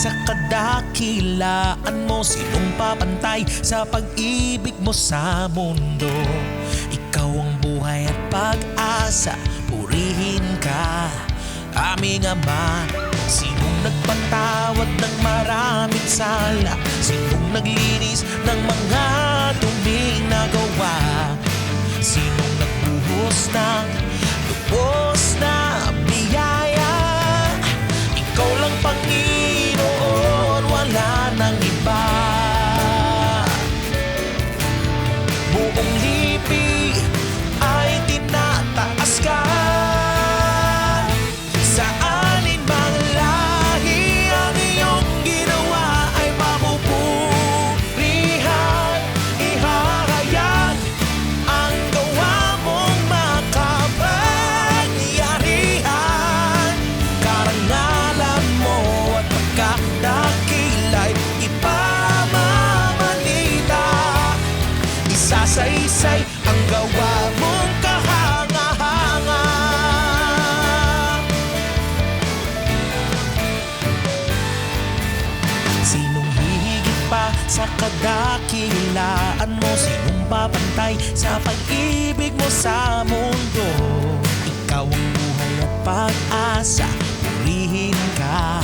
sa kadakilaan mo. Sinong papantay sa pag-ibig mo sa mundo? Ikaw ang buhay at pag-asa, purihin ka, aming Ama. Sinong nagpatawad ng maraming sala? Sinong naglinis ng mga duming nagawa? Sinong nagbuhos ng lubos na biyaya? Ikaw lang, Panginoon, wala nang iba. Buong lipi ay tinataas ka. Sa alinmang lahi ang iyong ginawa ay mapupurihan. Ihahayag ang gawa mong makapangyarihan. Karangalan mo at pagkadakila'y ipamamalita. Isasaysay ang gawa mong kahanga-hanga. Sinong hihigit pa sa kadakilaan mo? Sinong papantay sa pag-ibig mo sa mundo? Ikaw ang buhay at pag-asa, purihin ka,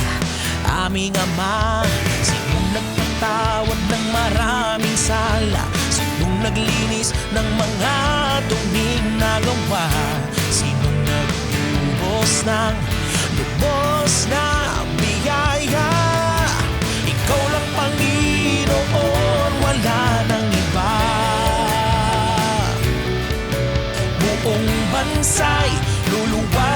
aming Ama. Sinong nagpatawad ng maraming sala? Sinong naglinis ng mga duming nagawa? Sinong nagbuhos ng lubos na biyaya? Ikaw lang, Panginoon, wala nang iba. Buong bansa'y luluwa